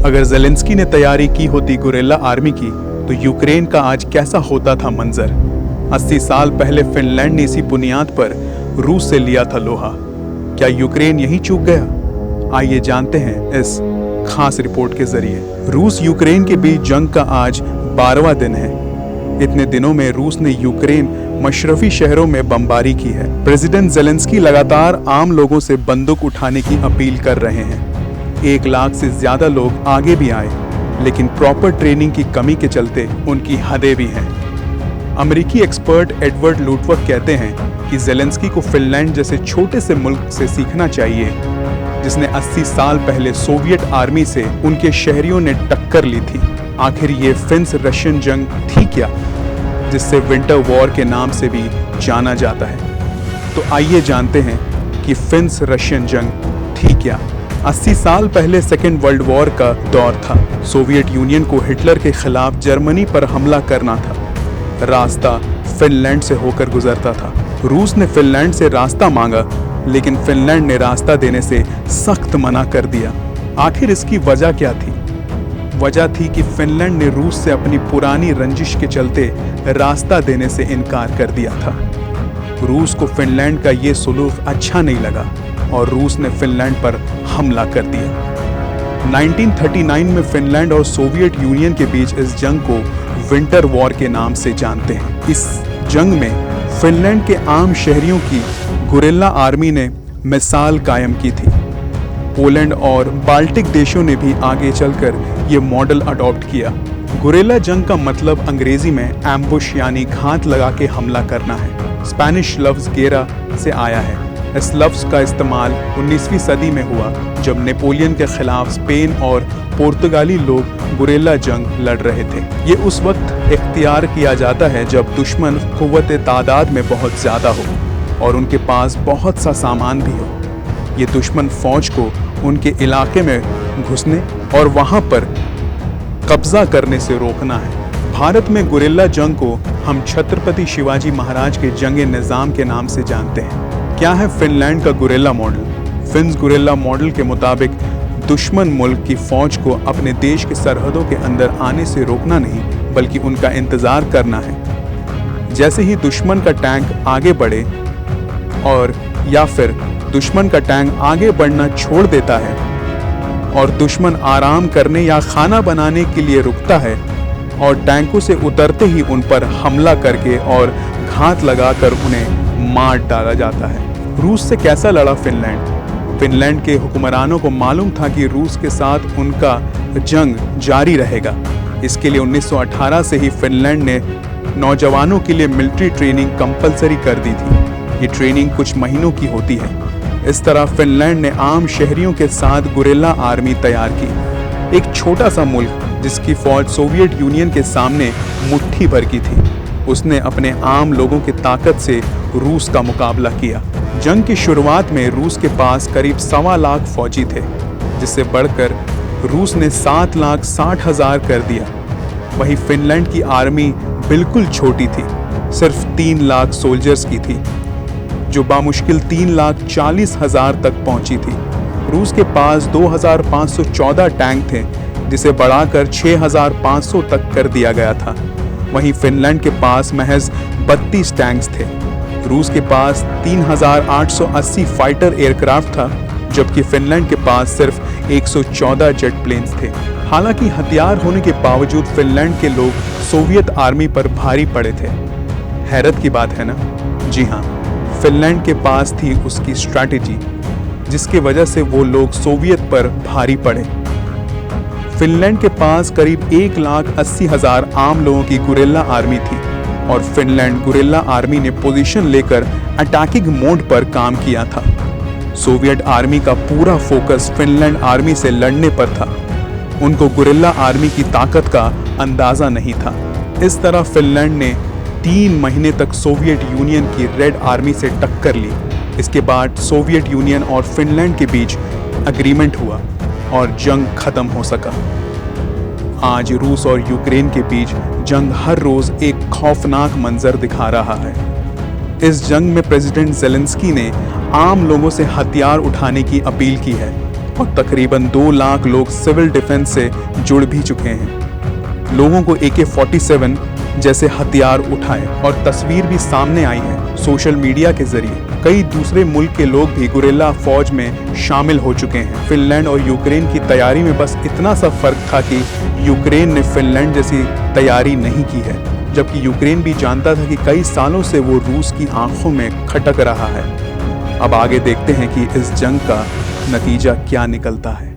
अगर ज़ेलेंस्की ने तैयारी की होती गुरिल्ला आर्मी की, तो यूक्रेन का आज कैसा होता था मंजर। 80 साल पहले फिनलैंड ने इसी बुनियाद पर रूस से लिया था लोहा। क्या यूक्रेन यही चूक गया? आइए जानते हैं इस खास रिपोर्ट के जरिए। रूस यूक्रेन के बीच जंग का आज 12वां दिन है। इतने दिनों में रूस ने यूक्रेन मशरफी शहरों में बमबारी की है। प्रेसिडेंट ज़ेलेंस्की लगातार आम लोगों से बंदूक उठाने की अपील कर रहे हैं। 1 लाख से ज्यादा लोग आगे भी आए, लेकिन प्रॉपर ट्रेनिंग की कमी के चलते उनकी हदें भी हैं। अमेरिकी एक्सपर्ट एडवर्ड लूटवर्क कहते हैं कि ज़ेलेंस्की को फिनलैंड जैसे छोटे से मुल्क से सीखना चाहिए, जिसने 80 साल पहले सोवियत आर्मी से उनके शहरियों ने टक्कर ली थी। आखिर ये फिन्स रशियन जंग थी क्या, जिससे विंटर वॉर के नाम से भी जाना जाता है? तो आइए जानते हैं कि फिन्स रशियन जंग थी क्या। 80 साल पहले सेकेंड वर्ल्ड वॉर का दौर था। सोवियत यूनियन को हिटलर के खिलाफ जर्मनी पर हमला करना था। रास्ता फिनलैंड से होकर गुजरता था। रूस ने फिनलैंड से रास्ता मांगा, लेकिन फिनलैंड ने रास्ता देने से सख्त मना कर दिया। आखिर इसकी वजह क्या थी? वजह थी कि फिनलैंड ने रूस से अपनी पुरानी रंजिश के चलते रास्ता देने से इनकार कर दिया था। रूस को फिनलैंड का ये सुलूक अच्छा नहीं लगा और रूस ने फिनलैंड पर हमला कर दिया। 1939 में फिनलैंड और सोवियत यूनियन के बीच इस जंग को विंटर वॉर के नाम से जानते हैं। इस जंग में फिनलैंड के आम शहरियों की गुरिल्ला आर्मी ने मिसाल कायम की थी। पोलैंड और बाल्टिक देशों ने भी आगे चलकर ये मॉडल अडॉप्ट किया। गुरिल्ला जंग का मतलब अंग्रेजी में एम्बुश यानी घात लगा के हमला करना है। स्पेनिश लफ्ज गेरा से आया है। इस लफ्ज का इस्तेमाल 19वीं सदी में हुआ, जब नेपोलियन के खिलाफ स्पेन और पुर्तगाली लोग गुरिल्ला जंग लड़ रहे थे। ये उस वक्त इख्तियार किया जाता है जब दुश्मन कुव्वत तादाद में बहुत ज़्यादा हो और उनके पास बहुत सा सामान भी हो। ये दुश्मन फौज को उनके इलाके में घुसने और वहाँ पर कब्जा करने से रोकना है। भारत में गुरिल्ला जंग को हम छत्रपति शिवाजी महाराज के जंगे निज़ाम के नाम से जानते हैं। क्या है फिनलैंड का guerrilla model? Fins guerrilla model के मुताबिक दुश्मन मुल्क की फौज को अपने देश की सरहदों के अंदर आने से रोकना नहीं, बल्कि उनका इंतजार करना है। जैसे ही दुश्मन का टैंक आगे बढ़े और या फिर दुश्मन का टैंक आगे बढ़ना छोड़ देता है और दुश्मन आराम करने या खाना बनाने के लिए रुकता है और टैंकों से उतरते ही उन पर हमला करके और घात लगाकर उन्हें मार डाला जाता है। रूस से कैसा लड़ा फिनलैंड? फिनलैंड के हुक्मरानों को मालूम था कि रूस के साथ उनका जंग जारी रहेगा। इसके लिए 1918 से ही फिनलैंड ने नौजवानों के लिए मिलिट्री ट्रेनिंग कंपलसरी कर दी थी। ये ट्रेनिंग कुछ महीनों की होती है। इस तरह फिनलैंड ने आम शहरियों के साथ गुरिल्ला आर्मी तैयार की। एक छोटा सा मुल्क जिसकी फौज सोवियत यूनियन के सामने मुट्ठी भर की थी, उसने अपने आम लोगों की ताकत से रूस का मुकाबला किया। जंग की शुरुआत में रूस के पास करीब 1.25 लाख फौजी थे, जिससे बढ़कर रूस ने 7,60,000 कर दिया। वहीं फिनलैंड की आर्मी बिल्कुल छोटी थी, सिर्फ 3 लाख सोल्जर्स की थी, जो बामुश्किल 3,40,000 तक पहुंची थी। रूस के पास 2,514 टैंक थे, जिसे बढ़ाकर 6,500 तक कर दिया गया था। वहीं फिनलैंड के पास महज 32 टैंक्स थे। रूस के पास 3,880 फाइटर एयरक्राफ्ट था, जबकि फिनलैंड के पास सिर्फ 114 जेट प्लेन्स थे। हालांकि हथियार होने के बावजूद फिनलैंड के लोग सोवियत आर्मी पर भारी पड़े थे। हैरत की बात है ना? जी हाँ, फिनलैंड के पास थी उसकी स्ट्रैटेजी, जिसकी वजह से वो लोग सोवियत पर भारी पड़े। फिनलैंड के पास करीब 1,80,000 आम लोगों की गुरिल्ला आर्मी थी और फिनलैंड गुरिल्ला आर्मी ने पोजीशन लेकर अटैकिंग मोड पर काम किया था। सोवियत आर्मी का पूरा फोकस फिनलैंड आर्मी से लड़ने पर था। उनको गुरिल्ला आर्मी की ताकत का अंदाजा नहीं था। इस तरह फिनलैंड ने 3 महीने तक सोवियत यूनियन की रेड आर्मी से टक्कर ली। इसके बाद सोवियत यूनियन और फिनलैंड के बीच एग्रीमेंट हुआ और जंग खत्म हो सका। आज रूस और यूक्रेन के बीच जंग हर रोज एक खौफनाक मंजर दिखा रहा है। इस जंग में प्रेसिडेंट ज़ेलेंस्की ने आम लोगों से हथियार उठाने की अपील की है। और तकरीबन 2 लाख लोग सिविल डिफेंस से जुड़ भी चुके हैं। लोगों को AK-47 जैसे हथियार उठाए और तस्वीर भी सामने आई है सोशल मीडिया के जरिए। कई दूसरे मुल्क के लोग भी गुरिल्ला फौज में शामिल हो चुके हैं। फिनलैंड और यूक्रेन की तैयारी में बस इतना सा फर्क था कि यूक्रेन ने फिनलैंड जैसी तैयारी नहीं की है, जबकि यूक्रेन भी जानता था कि कई सालों से वो रूस की आंखों में खटक रहा है। अब आगे देखते हैं कि इस जंग का नतीजा क्या निकलता है।